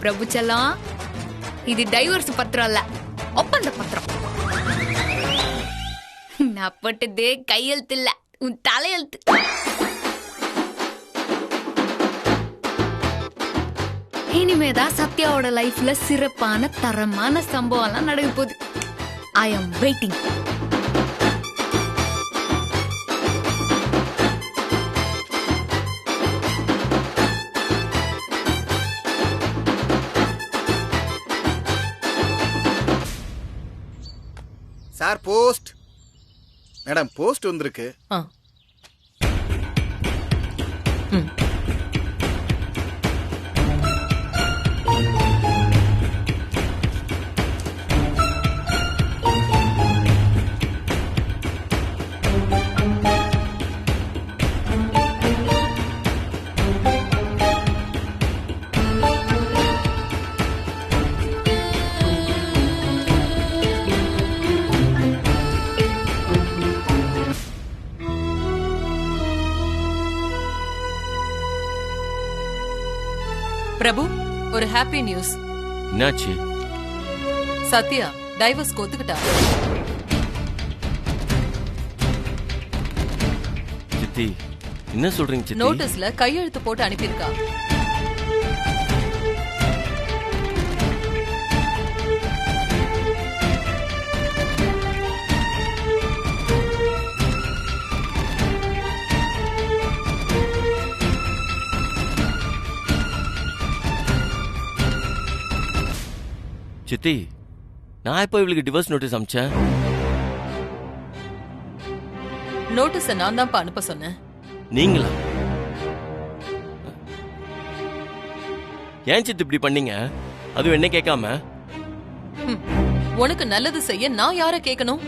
பிரபு செல்லம், இது டைவர்ஸ் பத்திரம் இல்ல, ஒப்பந்த பத்திரம். நான் போட்டது கையெழுத்து இல்ல, உன் தலையெழுத்து. இனிமேதான் சத்யாவோட லைஃப்ல சிறப்பான தரமான சம்பவம் எல்லாம் நடக்க போகுது. I am waiting. Sir post. Madam post வந்திருக்கு. பிரபு, ஒரு ஹாப்பி நியூஸ். என்னாச்சு? சத்யா டைவர்ஸ் ஒத்துக்கிட்டா. சித்தி என்ன சொல்றீங்க சித்தி? நோட்டீஸ்ல கையெழுத்து போட்டு அனுப்பியிருக்கா. சித்தி, நான் எப்போ இவளுக்கு டிவோர்ஸ் நோட்டீஸ் அனுப்பிச்சேன்? நோட்டீஸ் நான் தான் அனுப்ப சொன்னேன். நீங்களா? ஏன் சித்தி இப்படி பண்ணீங்க? அதுவும் என்ன கேட்காம? உனக்கு நல்லது செய்ய நான் யார கேட்கணும்?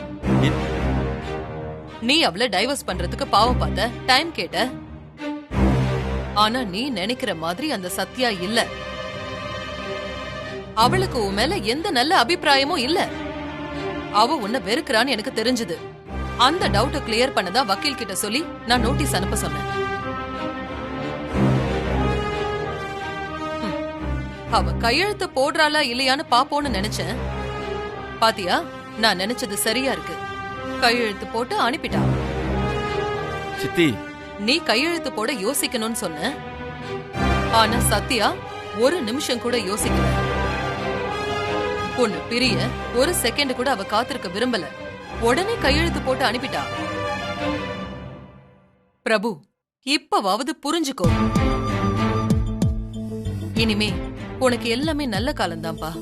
நீ அவளை டைவர்ஸ் பண்றதுக்கு பாவம் பார்த்த, டைம் கேட்ட. ஆனா நீ நினைக்கிற மாதிரி அந்த சத்யா இல்ல. அவளுக்கு உன் மேல எந்த நல்ல அபிப்பிராயமும் இல்ல. அவ உன்னை வெறுக்கிறான்னு எனக்கு தெரிஞ்சது. அந்த டவுட்டை கிளியர் பண்ணதா வக்கீல் கிட்ட சொல்லி நான் நோட்டீஸ் அனுப்ப சொன்னேன். அவ கையெழுத்து போடுறாளா இல்லையான்னு பாப்போன்னு நினைச்சேன். பாத்தியா, நான் நினைச்சது சரியா இருக்கு. கையெழுத்து போட்டு அனுப்பிட்டா. சித்தி, நீ கையெழுத்து போட யோசிக்கணும்னு சொன்ன. ஆனா சத்யா ஒரு நிமிஷம் கூட யோசிக்கல. பொண்ணு பிரிய ஒரு செகண்ட் கூட அவ காத்திருக்க விரும்பல. உடனே கையெழுத்து போட்டு அனுப்பிட்டா. பிரபு, இப்பவாவது புரிஞ்சுக்கோ. இனிமே உனக்கு எல்லாமே நல்ல காலம்தான்பா.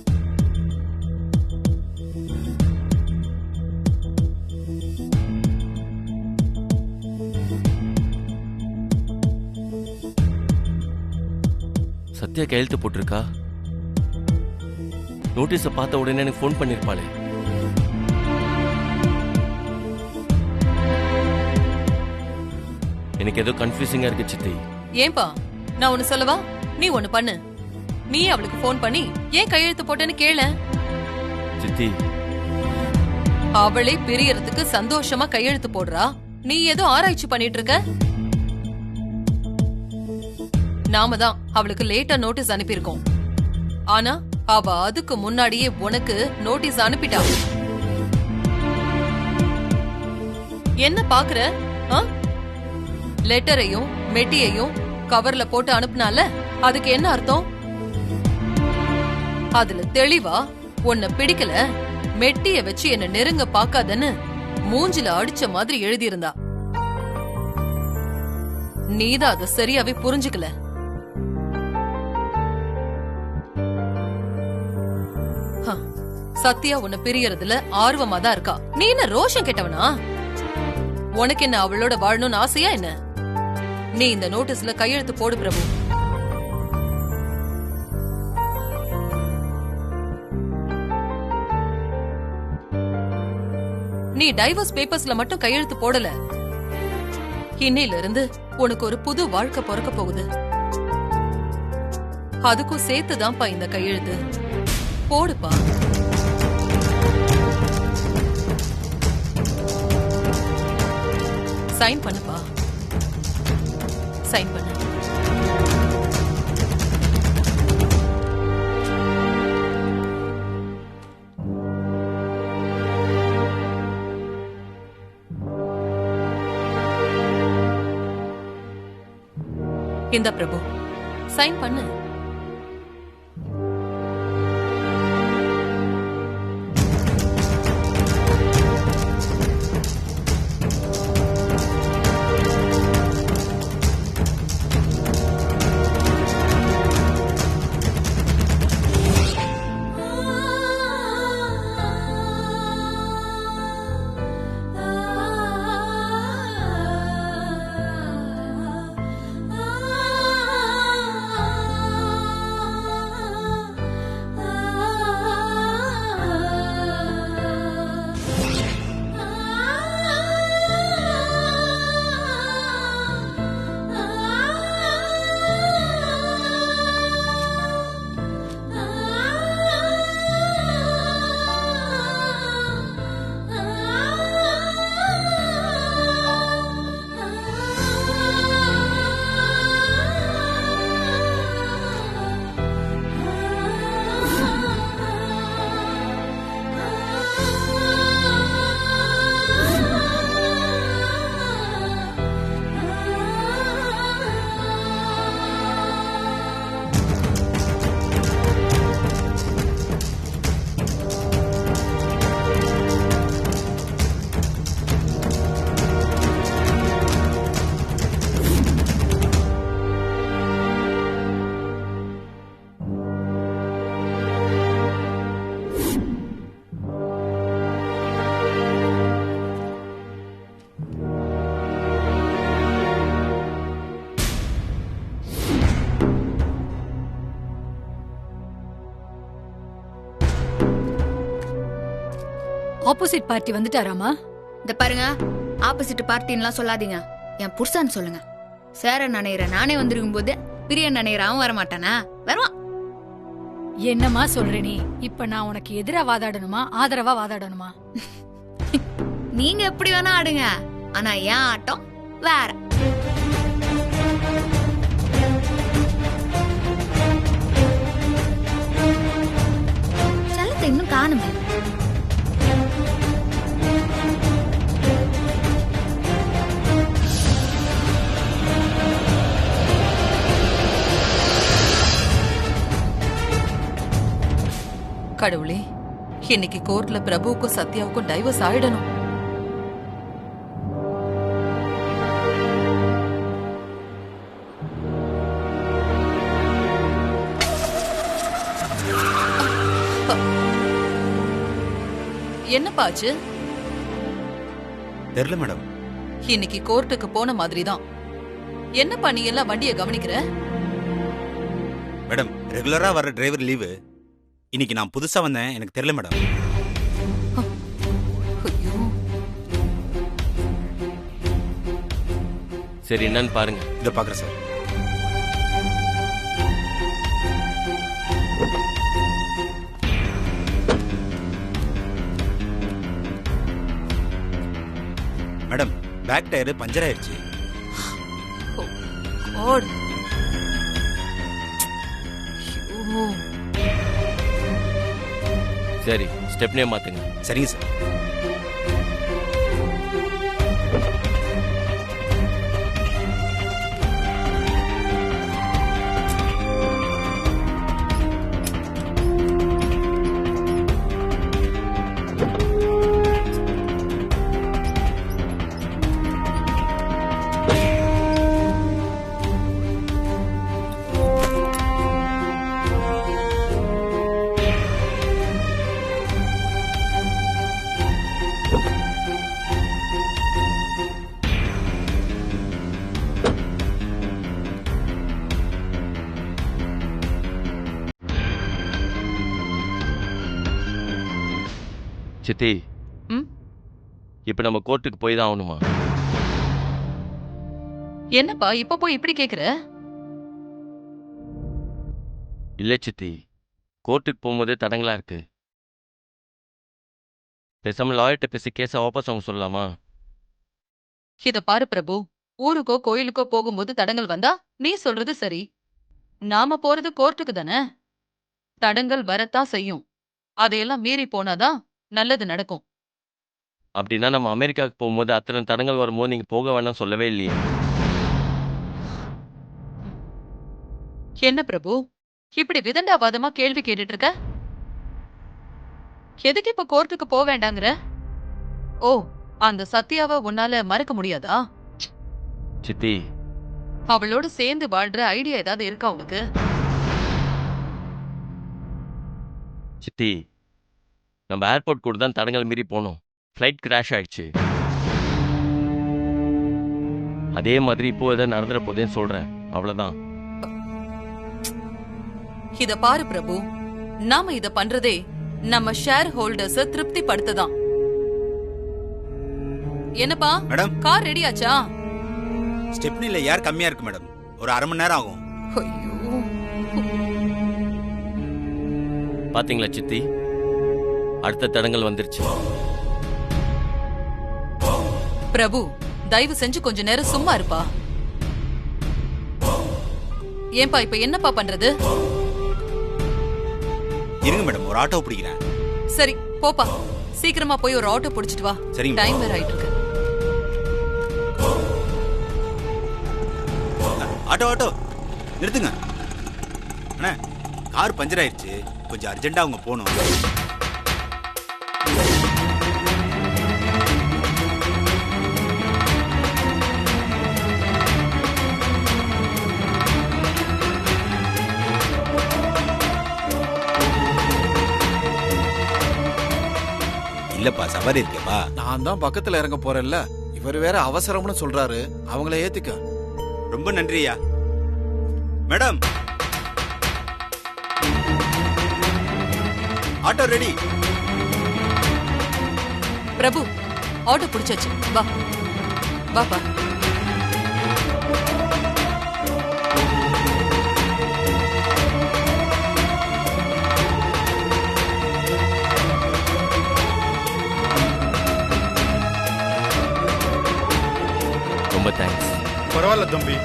சத்யா கையெழுத்து போட்டிருக்கா? நோட்டீஸை பார்த்த உடனே எனக்கு ஃபோன் பண்ணிருப்பாளே. எனக்கு ஏதோ கன்ஃபியூசிங்கா இருக்கு சித்தி. ஏன்பா, நான் ஒன்னு சொல்லவா? நீ ஒன்னு பண்ணு. நீ அவளுக்கு ஃபோன் பண்ணி ஏன் கையெழுத்து போட்டேன்னு கேளு. சித்தி, அவளே பிரியறதுக்கு சந்தோஷமா கையெழுத்து போடுறா. நீ ஏதோ ஆராய்ச்சி பண்ணிட்டு இருக்க. நாம தான் அவளுக்கு லேட்டா நோட்டீஸ் அனுப்பியிருக்கோம். ஆனா அவ அதுக்கு முன்னாடியே உனக்கு நோட்டீஸ் அனுப்பிட்டா. என்ன பாக்குற? லெட்டரையும் மெட்டியையும் கவர்ல போட்டு அனுப்புனால அதுக்கு என்ன அர்த்தம்? அதுல தெளிவா உன்னை பிடிக்கல, மெட்டிய வச்சு என்ன நெருங்க பாக்காதன்னு மூஞ்சில அடிச்ச மாதிரி எழுதியிருந்தா. நீதான் அதை சரியாவே புரிஞ்சுக்கல. சத்யா உன்னை பிரியறதுல ஆர்வமா தான் இருக்கா. நீ என்ன ரோஷம் கெட்டவனா? உனக்கு என்ன அவளோட வாழணும்னு ஆசையா என்ன? நீ இந்த நோட்டீஸ்ல கையெழுத்து போடு பிரபு. நீ டைவர்ஸ் பேப்பர்ஸ்ல மட்டும் கையெழுத்து போடல. இன்னையில இருந்து உனக்கு ஒரு புது வாழ்க்கை பிறக்க போகுது. அதுக்கும் சேர்த்துதான்ப்பா இந்த கையெழுத்து. போடுப்பா. சைன் பண்ணுப்பா. சைன் பண்ணு. இந்த பிரபு சைன் பண்ணு. ஆப்போசிட் பார்ட்டி வந்துட்டாராமா? இந்த பாருங்க, ஆப்போசிட் பார்ட்டின்லாம் சொல்லாதீங்க, என் புருஷன் சொல்லுங்க. சேர நினைற நானே வந்திருக்கும் போது பிரிய நினைற அவன் வரமாட்டானா? வருவான். என்னமா சொல்ற நீ? இப்ப நான் உனக்கு எதிரா வாதாடணுமா ஆதரவா வாதாடணுமா? நீங்க எப்படி வேணா ஆடுங்க, ஆனா என் ஆட்டம் வேற. செல்லத்தை இன்னும் காணுமே. கடவுளே, இன்னைக்கு கோர்ட்ல பிரபுவுக்கும் சத்யாவுக்கும் டைவர்ஸ் ஆயிடணும். என்னப்பா ஆச்சு? தெரியல மேடம். இன்னைக்கு கோர்ட்டுக்கு போன மாதிரிதான். என்னப்பா நீ எல்லாம் வண்டியை கவனிக்கிற? மேடம், ரெகுலரா வர டிரைவர் லீவு. இன்னைக்கு நான் புதுசா வந்தேன், எனக்கு தெரியல மேடம். ஐயோ, சரி என்னன்னு பாருங்க. இதை பாக்குறேன் sir. Madam, back tyre puncture ஆயிடுச்சு. God. ஐயோ. சரி, ஸ்டெப்னே மாத்துங்க. சரிங்க சார். சித்தி, ம்? இப்ப நம்ம கோர்ட்டுக்கு போய் தான் ஆகணுமா? என்னப்பா இப்ப போய் இப்படி கேக்குற? இல்ல சித்தி, கோர்ட்டுக்கு போகும்போதே தடங்களா இருக்கு. பேசாம லாயர்கிட்ட பேசி கேஸை வாபஸ் அவங்க சொல்லலாமா? இத பாரு பிரபு, ஊருக்கோ கோயிலுக்கோ போகும்போது தடங்கள் வந்தா நீ சொல்றது சரி. நாம போறது கோர்ட்டுக்கு தானே. தடங்கள் வரத்தான் செய்யும். அதையெல்லாம் மீறி போனாதான் நல்லது நடக்கும். அப்படின்னா நம்ம அமெரிக்காவுக்கு போகும்போது அத்தனை தடங்கள் வரும்போது நீங்க போக வேண்டாம் சொல்லவே இல்லையே. என்ன பிரபு இப்படி விதண்டாவாதமா கேள்வி கேட்டுட்டு இருக்க? எதுக்கு இப்ப கோர்ட்டுக்கு போக வேண்டாங்கிற? ஓ, அந்த சத்யாவை உன்னால மறக்க முடியாதா? சித்தி, அவளோட சேர்ந்து வாழ்ற ஐடியா ஏதாவது இருக்கா உனக்கு? சித்தி, நம்ம ஏர்போர்ட் கூட தான் தடங்கள் மீறி போனோம். ஃப்ளைட் கிராஷ் ஆயிடுச்சு. அதே மாதிரி இப்போ எதாவது நடந்துற போதேன்னு சொல்றேன், அவ்வளவுதான். இத பாரு பிரபு, நாம இத பண்றதே நம்ம ஷேர் ஹோல்டர்ஸ திருப்தி படுத்ததான். என்னப்பா மேடம், கார் ரெடி ஆச்சா? ஸ்டெப்னில ஏர் கம்மியா இருக்கு மேடம். ஒரு அரை மணி நேரம் ஆகும். ஐயோ, பாத்தீங்களா சித்தி, அடுத்த தடங்கள் வந்துருச்சு. பிரபு தயவு செஞ்சு கொஞ்ச நேரம் சும்மா இருப்பா. ஏன்பா இப்ப என்னப்பா பண்றது? இருங்க மேடம், ஒரு ஆட்டோ பிடிக்கிறேன். சரி போப்பா, சீக்கிரமா போய் ஒரு ஆட்டோ பிடிச்சிட்டு வா. சரிங்க. டைம் வேற ஆயிட்டு இருக்கு. ஆட்டோ ஆட்டோ நிறுத்துங்க. அண்ணா, கார் பஞ்சர் ஆயிடுச்சு, கொஞ்சம் அர்ஜென்ட்டா அவங்க போகணும். இல்லப்பா, சவாரி இருக்கேப்பா. நான் தான் பக்கத்துல இறங்க போறேன்ல, இவர் வேற அவசரம்னு சொல்றாரு. அவங்கள ஏத்திக்க. ரொம்ப நன்றியா madam. Auto ready. Prabhu auto பிடிச்சாச்சு, வா வாப்பா. ரொம்ப தேங்க்ஸ். பரவாயில்ல தம்பி.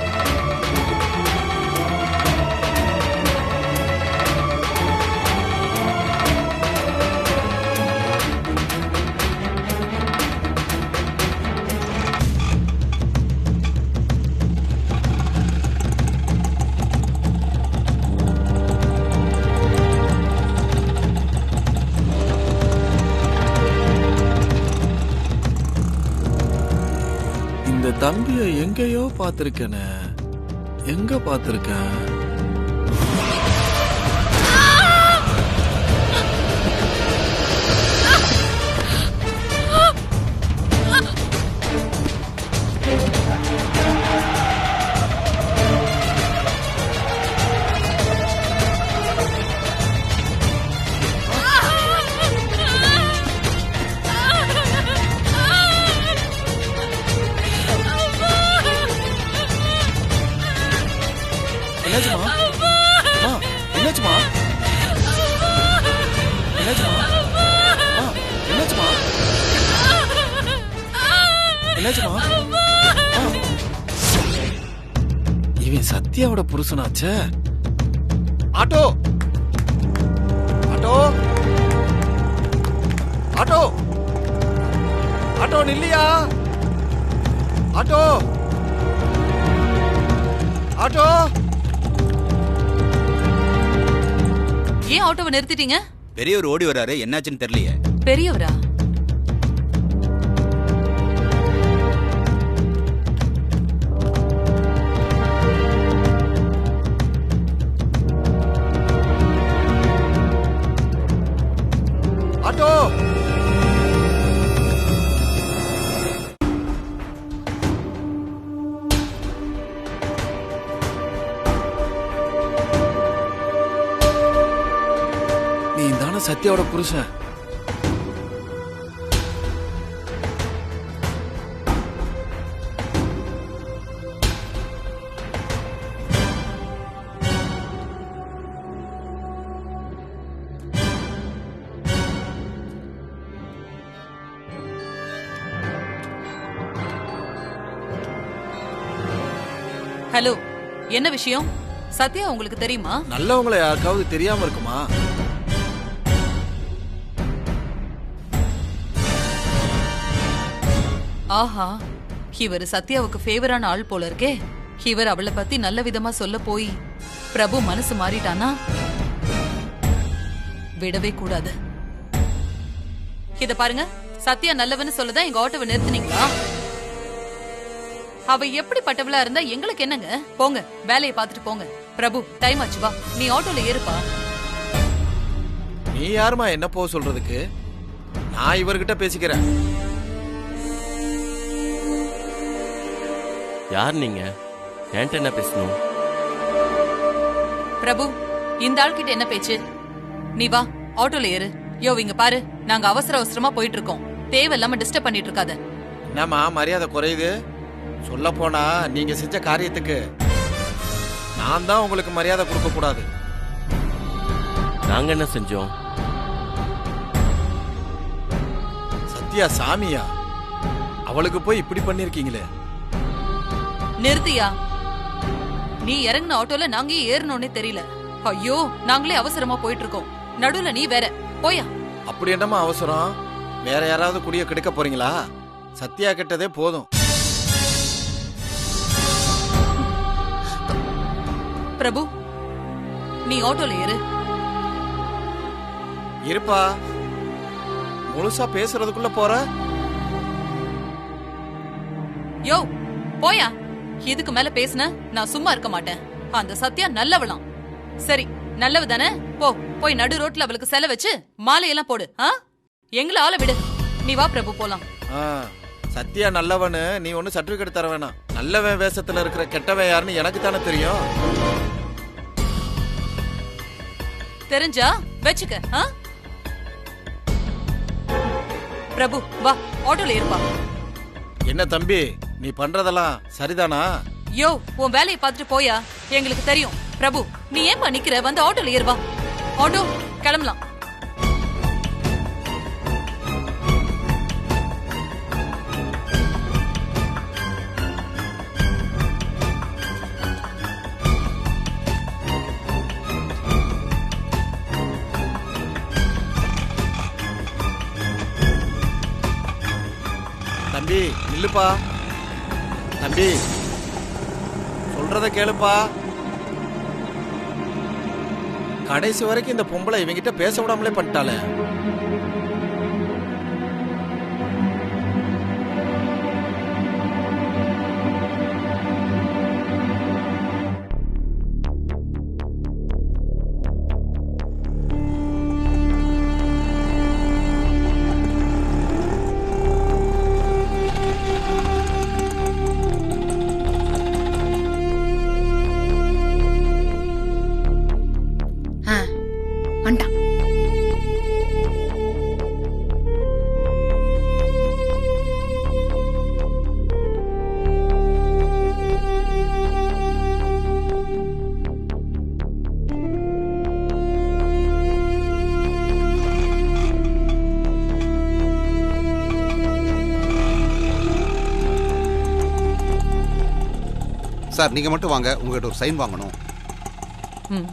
இந்த தம்பிய எங்கேயோ பார்த்திருக்கேனே, எங்க பார்த்திருக்கேன்? என்னாச்சுமா? என்னாச்சுமா? என்னாச்சுமா? என்னாச்சுமா? என்னாச்சுமா? இவன் சத்யாவோட புருஷனாச்சே. ஆட்டோ ஆட்டோ ஆட்டோ ஆட்டோ நில்லையா? Auto auto. ஏன் ஆட்டோவை நிறுத்திட்டீங்க? பெரியவர் ஓடி வராரு, என்னாச்சுன்னு தெரியலையே. பெரியவரா? ஆட்டோ. நீ தானே சத்யாவோட புருஷன்? ஹலோ, என்ன விஷயம்? சத்யா உங்களுக்கு தெரியுமா? நல்லவங்களை யாருக்காவது தெரியாம இருக்குமா? ஆஹா, இவர் சத்யாவுக்கு ஃபேவரான ஆள் போல இருக்கே. இவர் அவளை பத்தி நல்ல விதமா சொல்ல போய் பிரபு மனசு மாறிட்டானா விடவே கூடாது. இத பாருங்க, சத்யா நல்லவன்னு சொல்லதான் எங்க ஆட்டோவை நிறுத்துனீங்களா? அவ எப்படிப்பட்டவளா இருந்தா எங்களுக்கு என்னங்க? போங்க, வேலையை பார்த்துட்டு போங்க. பிரபு, டைம் ஆச்சு, வா, நீ ஆட்டோல ஏறுப்பா. நீ யாருமா என்ன போக சொல்றதுக்கு? நான் இவர்கிட்ட பேசிக்கிறேன். யார் நீங்க? என்கிட்ட என்ன பேசணும்? பிரபு, இந்த ஆள்கிட்ட என்ன பேச்சு? நீ வா, ஆட்டோல ஏறு. யோ, இங்க பாரு, நாங்க அவசர அவசரமா போயிட்டு இருக்கோம். தேவையில்லாம டிஸ்டர்ப் பண்ணிட்டு இருக்காத. என்னம்மா மரியாதை குறையுது? சொல்ல போனா நீங்க செஞ்ச காரியத்துக்கு நான் தான் உங்களுக்கு மரியாதை கொடுக்க கூடாது. நாங்க என்ன செஞ்சோம்? சத்யா சாமியா? அவளுக்கு போய் இப்படி பண்ணிருக்கீங்களே. நிறுத்தியா? நீ இறங்கின ஆட்டோல நாங்க ஏறணும்னே தெரியல. ஐயோ, நாங்களே அவசரமா போயிட்டு இருக்கோம். நடுவுல நீ வேற. போயா. அப்படி என்னமா அவசரம்? வேற யாராவது குடிய கெடுக்க போறீங்களா? சத்யா கெட்டதே போதும். பிரபு, நீ ஆட்டோல ஏறு. இருப்பா, முழுசா பேசுறதுக்குள்ள போற. யோ, போயா. இதுக்கு மேல பேசுன நான் சும்மா இருக்க மாட்டேன். அந்த சத்யா நல்லவளாம். சரி, நல்லவ தானே? போ, போய் நடு ரோட்ல அவளுக்கு செல வச்சு மாலையெல்லாம் போடு. எங்களை ஆள விடு. நீ வா பிரபு, போலாம். சத்யா நல்லவனு நீ ஒண்ணு சர்டிபிகேட் தர வேணாம். நல்லவன் வேஷத்துல இருக்கிற கெட்டவன் யாருன்னு எனக்கு தானே தெரியும். தெரிஞ்சா வச்சுக்க. பிரபு, வா, ஆட்டோல இருப்பா. என்ன தம்பி, நீ பண்றதெல்லாம் சரிதானா? யோ, உன் வேலையை பார்த்துட்டு போயா. எங்களுக்கு தெரியும். பிரபு, நீ ஏன்பா நிக்கிற? வந்து ஆட்டோல ஏறுவா. ஆட்டோ, கிளம்பலாம். தம்பி நில்லுப்பா. தம்பி சொல்றத கேளுப்பா. கடைசி வரைக்கும் இந்த பொம்பளை இவங்கிட்ட பேச விடாமலே பண்ணிட்டாளே. வந்துட்டான். சார், நீங்க மட்டும் வாங்க, உங்ககிட்ட ஒரு சைன் வாங்கணும். ம்.